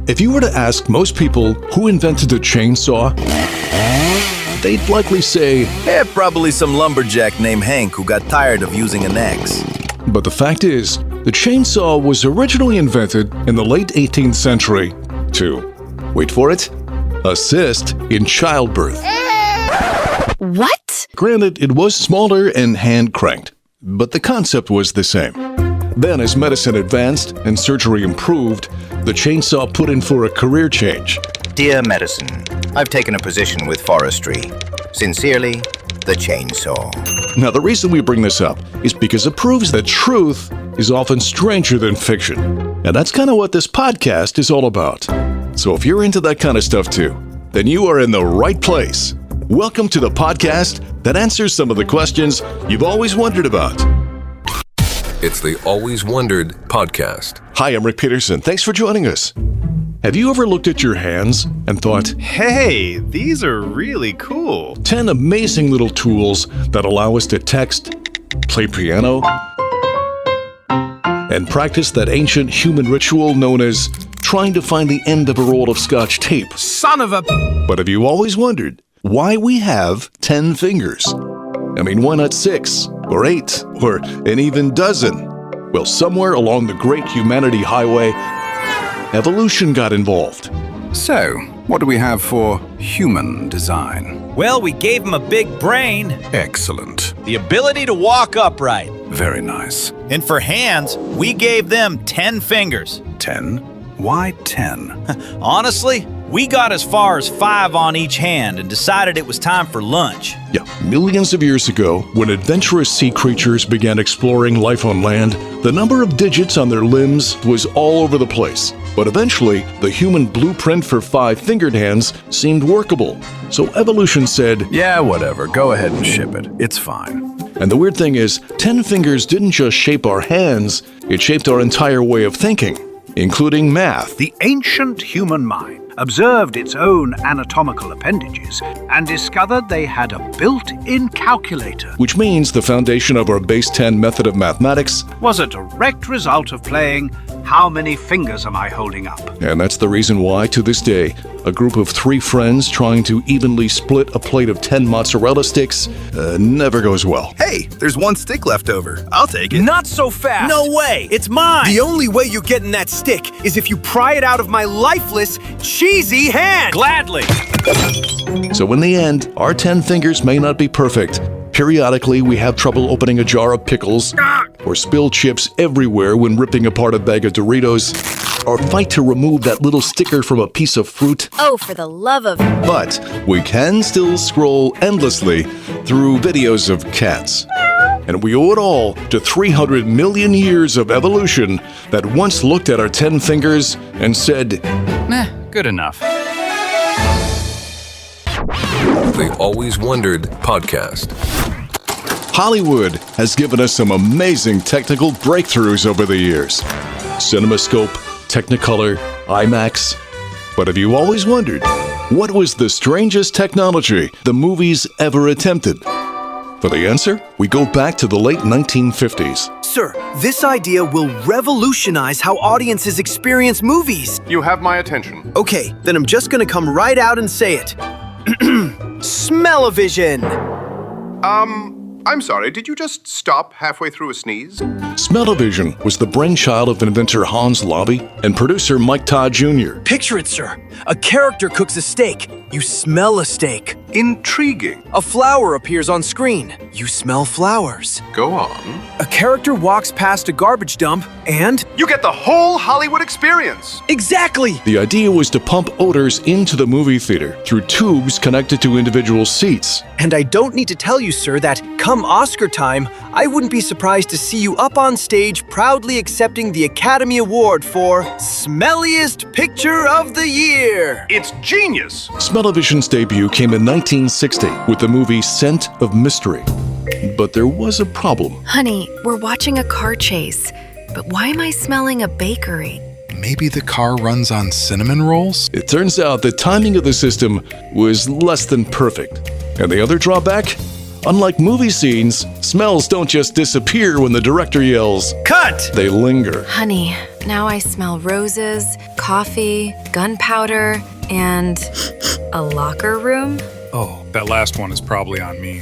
If you were to ask most people who invented the chainsaw, they'd likely say, Probably some lumberjack named Hank who got tired of using an axe. but the fact is, the chainsaw was originally invented in the late 18th century to, wait for it, assist in childbirth. What? Granted, it was smaller and hand-cranked, but the concept was the same. Then, as medicine advanced and surgery improved, the chainsaw put in for a career change. Dear medicine, I've taken a position with forestry. Sincerely, the chainsaw. Now, the reason we bring this up is because it proves that truth is often stranger than fiction. And that's kind of what this podcast is all about. So if you're into that kind of stuff too, then you are in the right place. Welcome to the podcast that answers some of the questions you've always wondered about. It's the Always Wondered podcast. Hi, I'm Rick Peterson. Thanks for joining us. Have you ever looked at your hands and thought, Hey, these are really cool. 10 amazing little tools that allow us to text, play piano, and practice that ancient human ritual known as trying to find the end of a roll of Scotch tape? Son of a... But have you always wondered why we have 10 fingers? I mean, why not 6 or 8 or an even dozen? Well, somewhere along the great humanity highway, evolution got involved. So, what do we have for human design? Well, we gave him a big brain, Excellent. the ability to walk upright. Very nice. And for hands, we gave them 10 fingers. 10? Why 10? Honestly, we got as far as 5 on each hand and decided it was time for lunch. Yeah, millions of years ago, when adventurous sea creatures began exploring life on land, the number of digits on their limbs was all over the place. But eventually, the human blueprint for 5-fingered hands seemed workable. So evolution said, Yeah, whatever. Go ahead and ship it. It's fine. and the weird thing is, 10 fingers didn't just shape our hands, it shaped our entire way of thinking, including math. The ancient human mind observed its own anatomical appendages and discovered they had a built-in calculator. Which means the foundation of our base 10 method of mathematics, Was a direct result of playing How Many Fingers Am I Holding Up? and that's the reason why, to this day, a group of 3 friends trying to evenly split a plate of 10 mozzarella sticks never goes well. Hey, there's 1 stick left over. I'll take it. Not so fast! No way, it's mine! The only way you get in that stick is if you pry it out of my lifeless, cheesy hand! Gladly! So in the end, our 10 fingers may not be perfect. Periodically, we have trouble opening a jar of pickles, or spill chips everywhere when ripping apart a bag of Doritos, or fight to remove that little sticker from a piece of fruit. Oh, for the love of... But we can still scroll endlessly through videos of cats. And we owe it all to 300 million years of evolution that once looked at our 10 fingers and said, Good enough. The Always Wondered podcast. Hollywood has given us some amazing technical breakthroughs over the years. CinemaScope, Technicolor, IMAX. But have you always wondered, what was the strangest technology the movies ever attempted? For the answer, we go back to the late 1950s. Sir, this idea will revolutionize how audiences experience movies. You have my attention. Okay, then I'm just gonna come right out and say it. Smell-o-vision! I'm sorry, did you just stop halfway through a sneeze? Smell-o-vision was the brainchild of inventor Hans Lobby and producer Mike Todd Jr. Picture it, sir. A character cooks a steak. You smell a steak. Intriguing. A flower appears on screen. You smell flowers. Go on. A character walks past a garbage dump and... You get the whole Hollywood experience. Exactly! The idea was to pump odors into the movie theater through tubes connected to individual seats. And I don't need to tell you, sir, that come Oscar time, I wouldn't be surprised to see you up on stage proudly accepting the Academy Award for Smelliest Picture of the Year. It's genius. Smell-o-vision's debut came in 1960 with the movie Scent of Mystery. But there was a problem. Honey, we're watching a car chase, but why am I smelling a bakery? Maybe the car runs on cinnamon rolls? It turns out the timing of the system was less than perfect. And the other drawback? Unlike movie scenes, smells don't just disappear when the director yells, "Cut!" They linger. Honey, now I smell roses, coffee, gunpowder, and a locker room. Oh, that last one is probably on me.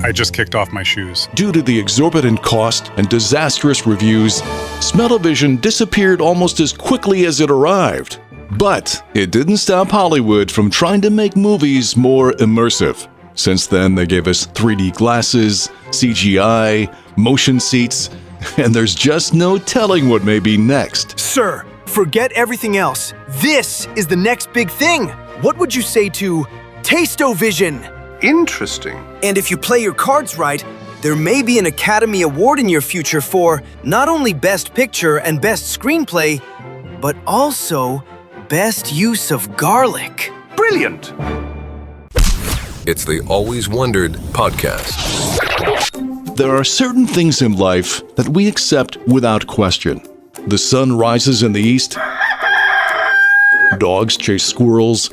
I just kicked off my shoes. Due to the exorbitant cost and disastrous reviews, smell-o-vision disappeared almost as quickly as it arrived. But it didn't stop Hollywood from trying to make movies more immersive. Since then, they gave us 3D glasses, CGI, motion seats, and there's just no telling what may be next. Sir, forget everything else. This is the next big thing. What would you say to Taste-O-Vision? Interesting. And if you play your cards right, there may be an Academy Award in your future for not only Best Picture and Best Screenplay, but also Best Use of Garlic. Brilliant. It's the Always Wondered podcast. There are certain things in life that we accept without question. The sun rises in the east, dogs chase squirrels,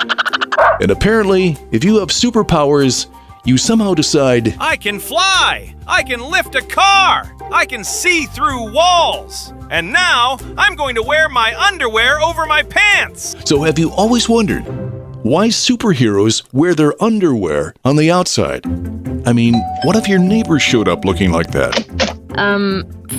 and apparently, if you have superpowers, you somehow decide, I can fly! I can lift a car! I can see through walls! And now, I'm going to wear my underwear over my pants! So have you always wondered why superheroes wear their underwear on the outside? I mean, what if your neighbor showed up looking like that?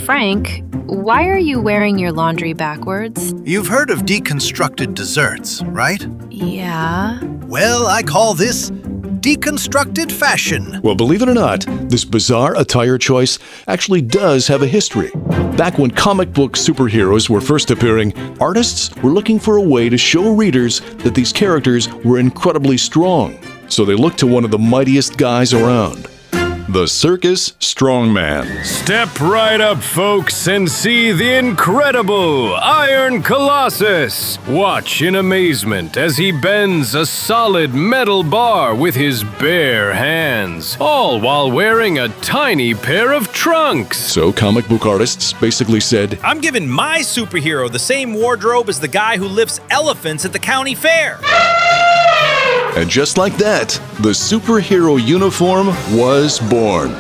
Frank, why are you wearing your laundry backwards? You've heard of deconstructed desserts, right? Yeah. Well, I call this deconstructed fashion. Well, believe it or not, this bizarre attire choice actually does have a history. Back when comic book superheroes were first appearing, artists were looking for a way to show readers that these characters were incredibly strong. So they looked to one of the mightiest guys around, the circus strongman. Step right up, folks, and see the incredible Iron Colossus. Watch in amazement as he bends a solid metal bar with his bare hands, all while wearing a tiny pair of trunks. So comic book artists basically said, I'm giving my superhero the same wardrobe as the guy who lifts elephants at the county fair. And just like that, the superhero uniform was born.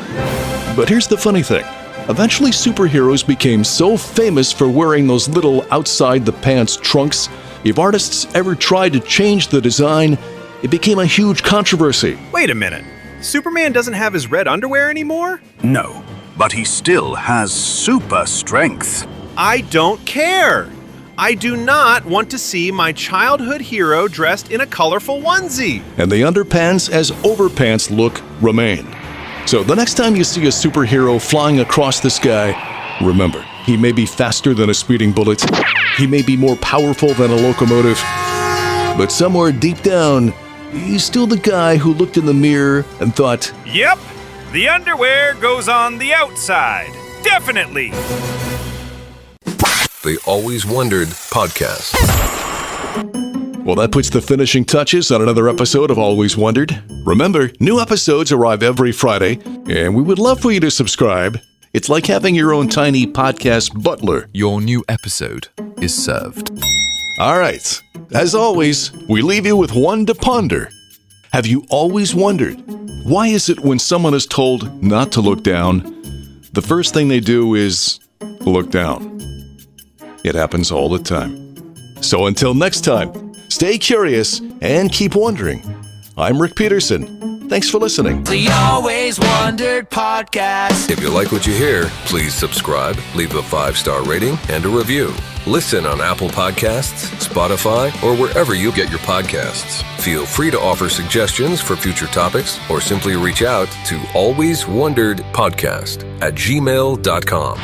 But here's the funny thing. Eventually, superheroes became so famous for wearing those little outside-the-pants trunks, if artists ever tried to change the design, it became a huge controversy. Wait a minute. Superman doesn't have his red underwear anymore? No, but he still has super strength. I don't care. I do not want to see my childhood hero dressed in a colorful onesie. And the underpants as overpants look remained. So the next time you see a superhero flying across the sky, remember, he may be faster than a speeding bullet, he may be more powerful than a locomotive, but somewhere deep down, he's still the guy who looked in the mirror and thought, Yep, the underwear goes on the outside. Definitely. The Always Wondered podcast. Well, that puts the finishing touches on another episode of Always Wondered. Remember, new episodes arrive every Friday, and we would love for you to subscribe. It's like having your own tiny podcast butler. Your new episode is served. All right. As always, we leave you with one to ponder. Have you always wondered, why is it when someone is told not to look down, the first thing they do is look down? It happens all the time. So until next time, stay curious and keep wondering. I'm Rick Peterson. Thanks for listening. The Always Wondered podcast. If you like what you hear, please subscribe, leave a 5-star rating, and a review. Listen on Apple Podcasts, Spotify, or wherever you get your podcasts. Feel free to offer suggestions for future topics or simply reach out to alwayswonderedpodcast@gmail.com.